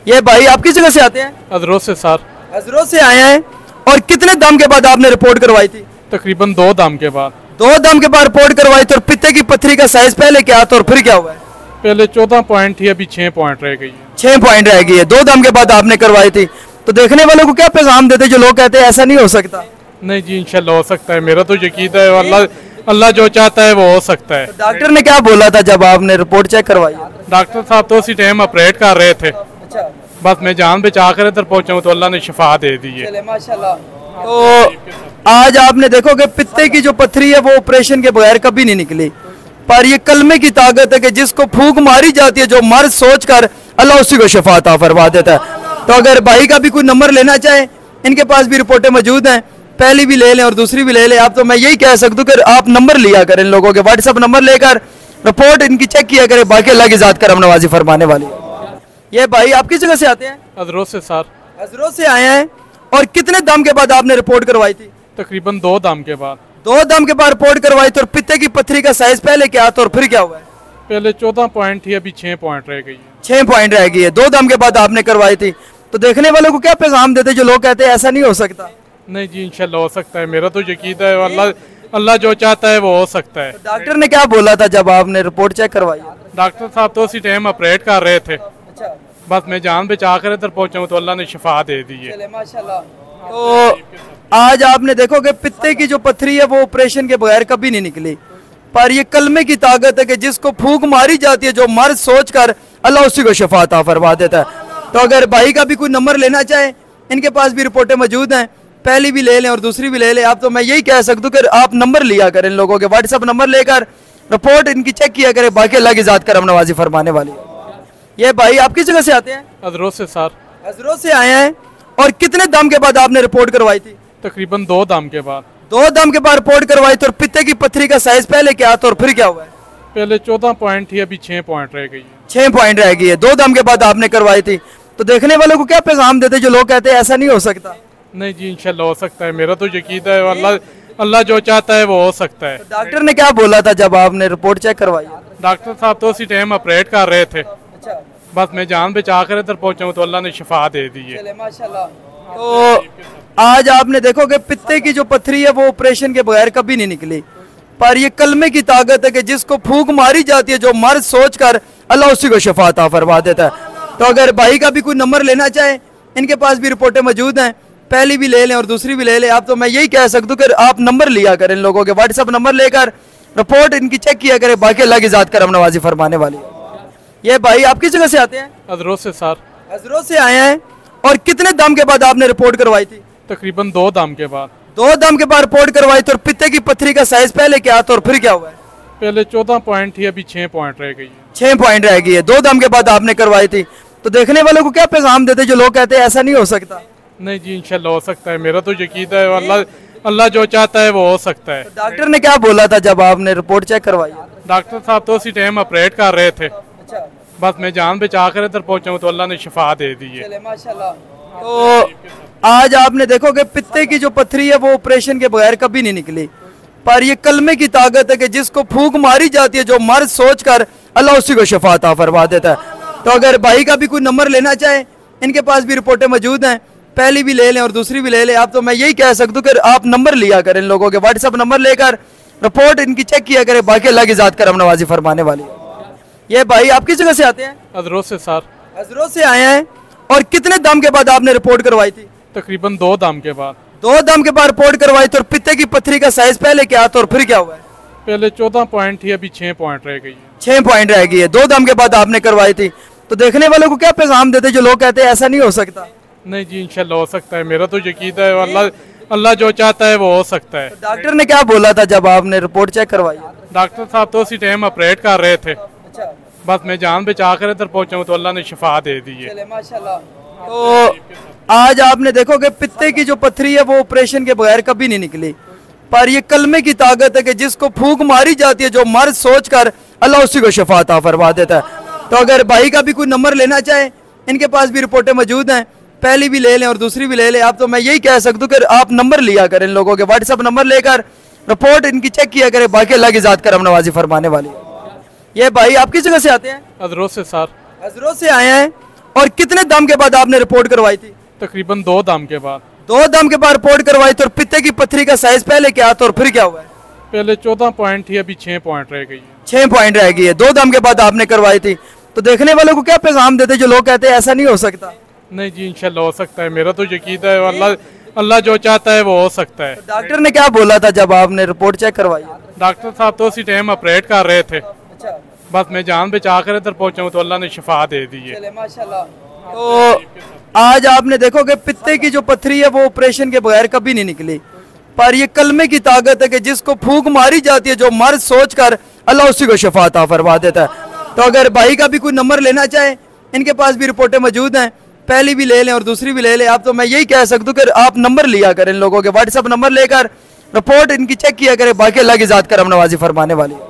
ये भाई आप किस जगह से आते हैं? हजरों से सर। हजरों से आए हैं। और कितने दम के बाद आपने रिपोर्ट करवाई थी? तकरीबन 2 दम के बाद। 2 दम के बाद रिपोर्ट करवाई थी। और पित्ते की पत्थरी का साइज पहले क्या था और फिर क्या हुआ है? पहले 14 पॉइंट थी, अभी 6 पॉइंट रह गई है। 6 पॉइंट रह गई है। 2 दम के बाद आपने करवाई थी। तो देखने वालों को क्या पैगाम देते जो लोग कहते हैं ऐसा नहीं हो सकता? नहीं जी, इंशाल्लाह हो सकता है। मेरा तो यकीन है, अल्लाह जो चाहता है वो हो सकता है। तो डॉक्टर ने क्या बोला था जब आपने रिपोर्ट चेक करवाई? डॉक्टर साहब तो उसी टाइम ऑपरेट कर रहे थे। अच्छा। बस मैं जान बचा कर इधर पहुंचा हूँ तो अल्लाह ने शिफा दे दी है। चले माशाल्लाह। तो आज आपने देखो कि पित्ते की जो पत्थरी है वो ऑपरेशन के बगैर कभी नहीं निकली, पर ये कलमे की ताकत है कि जिसको फूंक मारी जाती है, जो मर्ज सोच कर अल्लाह उसी को शिफा अता फरमा देता है। तो अगर भाई का भी कोई नंबर लेना चाहे, इनके पास भी रिपोर्टें मौजूद हैं, पहली भी ले लें और दूसरी भी ले लें आप। तो मैं यही कह सकता हूँ कि आप नंबर लिया करें, इन लोगों के व्हाट्सएप नंबर लेकर रिपोर्ट इनकी चेक किया करें, बाकी अल्लाह की ज़ात करम नवाजी फरमाने वाली। ये भाई आप किस जगह से आते हैं? हजरों से सर। हजरों से आए हैं। और कितने दम के बाद आपने रिपोर्ट करवाई थी? तकरीबन 2 दम के बाद। 2 दम के बाद रिपोर्ट करवाई थी। और पित्ते की पत्थरी का साइज पहले क्या था और फिर क्या हुआ है? पहले 14 पॉइंट थी, अभी 6 पॉइंट रह गई है। 6 पॉइंट रह गई है। 2 दम के बाद आपने करवाई थी। तो देखने वालों को क्या पैगाम देते जो लोग कहते हैं ऐसा नहीं हो सकता? नहीं जी, इंशाल्लाह हो सकता है। मेरा तो यकीन है, अल्लाह जो चाहता है वो हो सकता है। डॉक्टर ने क्या बोला था जब आपने रिपोर्ट चेक करवाई? डॉक्टर साहब तो उसी टाइम ऑपरेट कर रहे थे। अच्छा। बस मैं जान बचा कर इधर पहुंचा हूँ तो अल्लाह ने शिफा दे दी है। चले माशाल्लाह। तो आज आपने देखो कि पित्ते की जो पत्थरी है वो ऑपरेशन के बगैर कभी नहीं निकली, पर ये कलमे की ताकत है कि जिसको फूंक मारी जाती है, जो मर्ज सोच कर अल्लाह उसी को शिफा अता फरमा देता है। तो अगर भाई का भी कोई नंबर लेना चाहे, इनके पास भी रिपोर्टें मौजूद हैं, पहली भी ले लें और दूसरी भी ले लें आप। तो मैं यही कह सकता हूँ कि आप नंबर लिया करें, इन लोगों के व्हाट्सएप नंबर लेकर रिपोर्ट इनकी चेक किया करें, बाकी अल्लाह की ज़ात करम नवाजी फरमाने वाली। ये भाई आप किस जगह से आते हैं? हजरों से सर। हजरों से आए हैं। और कितने दम के बाद आपने रिपोर्ट करवाई थी? तकरीबन 2 दम के बाद। 2 दम के बाद रिपोर्ट करवाई थी। और पित्ते की पत्थरी का साइज पहले क्या था और फिर क्या हुआ है? पहले 14 पॉइंट थी, अभी 6 पॉइंट रह गई है। 6 पॉइंट रह गई है। 2 दम के बाद आपने करवाई थी। तो देखने वालों को क्या पैगाम देते जो लोग कहते हैं ऐसा नहीं हो सकता? नहीं जी, इंशाल्लाह हो सकता है। मेरा तो यकीन है, अल्लाह जो चाहता है वो हो सकता है। डॉक्टर ने क्या बोला था जब आपने रिपोर्ट चेक करवाई? डॉक्टर साहब तो उसी टाइम ऑपरेट कर रहे थे। अच्छा। बस मैं जान बचा कर इधर पहुंचा हूँ तो अल्लाह ने शिफा दे दी है। चले माशाल्लाह। तो आज आपने देखो कि पित्ते की जो पत्थरी है वो ऑपरेशन के बगैर कभी नहीं निकली, पर ये कलमे की ताकत है कि जिसको फूंक मारी जाती है, जो मर्ज सोच कर अल्लाह उसी को शिफा अता फरमा देता है। तो अगर भाई का भी कोई नंबर लेना चाहे, इनके पास भी रिपोर्टें मौजूद हैं, पहली भी ले लें और दूसरी भी ले लें आप। तो मैं यही कह सकता हूँ कि आप नंबर लिया करें, इन लोगों के व्हाट्सएप नंबर लेकर रिपोर्ट इनकी चेक किया करें, बाकी अल्लाह की ज़ात करम नवाजी फरमाने वाली। ये भाई आप किस जगह से आते हैं? हजरों से सर। हजरों से आए हैं। और कितने दम के बाद आपने रिपोर्ट करवाई थी? तकरीबन 2 दम के बाद। 2 दम के बाद रिपोर्ट करवाई थी। और पित्ते की पत्थरी का साइज पहले क्या था और फिर क्या हुआ है? पहले 14 पॉइंट थी, अभी 6 पॉइंट रह गई है। 6 पॉइंट रह गई है। 2 दम के बाद आपने करवाई थी। तो देखने वालों को क्या पैगाम देते जो लोग कहते हैं ऐसा नहीं हो सकता? नहीं जी, इंशाल्लाह हो सकता है। मेरा तो यकीन है, अल्लाह जो चाहता है वो हो सकता है। डॉक्टर ने क्या बोला था जब आपने रिपोर्ट चेक करवाई? डॉक्टर साहब तो उसी टाइम ऑपरेट कर रहे थे। अच्छा। बस मैं जान बचा कर इधर पहुंचा हूँ तो अल्लाह ने शिफा दे दी है। चले माशाल्लाह। तो आज आपने देखो कि पित्ते की जो पत्थरी है वो ऑपरेशन के बगैर कभी नहीं निकली, पर ये कलमे की ताकत है कि जिसको फूंक मारी जाती है, जो मर्ज सोच कर अल्लाह उसी को शिफा अता फरमा देता है। तो अगर भाई का भी कोई नंबर लेना चाहे, इनके पास भी रिपोर्टें मौजूद हैं, पहली भी ले लें और दूसरी भी ले लें आप। तो मैं यही कह सकता हूँ कि आप नंबर लिया करें, इन लोगों के व्हाट्सएप नंबर लेकर रिपोर्ट इनकी चेक किया करें, बाकी अल्लाह की ज़ात करम नवाजी फरमाने वाली। ये भाई आप किस जगह से आते हैं? हजरों से सर। हजरों से आए हैं। और कितने दम के बाद आपने रिपोर्ट करवाई थी? तकरीबन 2 दम के बाद। 2 दम के बाद रिपोर्ट करवाई थी। और पित्ते की पत्थरी का साइज पहले क्या था और फिर क्या हुआ है? पहले 14 पॉइंट थी, अभी 6 पॉइंट रह गई है। 6 पॉइंट रह गई है। 2 दम के बाद आपने करवाई थी। तो देखने वालों को क्या पैगाम देते जो लोग कहते हैं ऐसा नहीं हो सकता? नहीं जी, इंशाल्लाह हो सकता है। मेरा तो यकीन है, अल्लाह जो चाहता है वो हो सकता है। डॉक्टर ने क्या बोला था जब आपने रिपोर्ट चेक करवाई? डॉक्टर साहब तो उसी टाइम ऑपरेट कर रहे थे। अच्छा। बस मैं जान बचा कर इधर पहुंचा हूँ तो अल्लाह ने शिफा दे दी है। चले माशाल्लाह। तो आज आपने देखो कि पित्ते की जो पत्थरी है वो ऑपरेशन के बगैर कभी नहीं निकली, पर ये कलमे की ताकत है कि जिसको फूंक मारी जाती है, जो मर्ज सोच कर अल्लाह उसी को शिफा अता फरमा देता है। तो अगर भाई का भी कोई नंबर लेना चाहे, इनके पास भी रिपोर्टें मौजूद हैं, पहली भी ले लें और दूसरी भी ले लें आप। तो मैं यही कह सकता हूँ कि आप नंबर लिया करें, इन लोगों के व्हाट्सएप नंबर लेकर रिपोर्ट इनकी चेक किया करें, बाकी अल्लाह की ज़ात करम नवाजी फरमाने वाली। ये भाई आप किस जगह से आते हैं? हजरों से सर। हजरों से आए हैं। और कितने दम के बाद आपने रिपोर्ट करवाई थी? तकरीबन 2 दम के बाद। 2 दम के बाद रिपोर्ट करवाई थी। और पित्ते की पत्थरी का साइज पहले क्या था और फिर क्या हुआ है? पहले 14 पॉइंट थी, अभी 6 पॉइंट रह गई है। 6 पॉइंट रह गई है। 2 दम के बाद आपने करवाई थी। तो देखने वालों को क्या पैगाम देते जो लोग कहते हैं ऐसा नहीं हो सकता? नहीं जी, इंशाल्लाह हो सकता है, मेरा तो यकीन है, अल्लाह जो चाहता है वो हो सकता है। डॉक्टर ने क्या बोला था जब आपने रिपोर्ट चेक करवाई? डॉक्टर साहब तो उसी टाइम ऑपरेट कर रहे थे, बस मैं जान बचा कर इधर पहुंचा हूं तो अल्लाह ने शिफा दे दी है। माशाल्लाह। तो आज आपने देखो कि पित्ते की जो पथरी है वो ऑपरेशन के बगैर कभी नहीं निकली, पर ये कलमे की ताकत है कि जिसको फूंक मारी जाती है, जो मर्द सोच कर अल्लाह उसी को शिफा अता फरमा देता है। तो अगर भाई का भी कोई नंबर लेना चाहे, इनके पास भी रिपोर्टें मौजूद हैं, पहली भी ले लें और दूसरी भी ले लें आप। तो मैं यही कह सकता हूँ कि आप नंबर लिया करें इन लोगों के, व्हाट्सएप नंबर लेकर रिपोर्ट इनकी चेक किया करें। बाकी अल्लाह की ज़ात करम नवाजी फरमाने वाली है।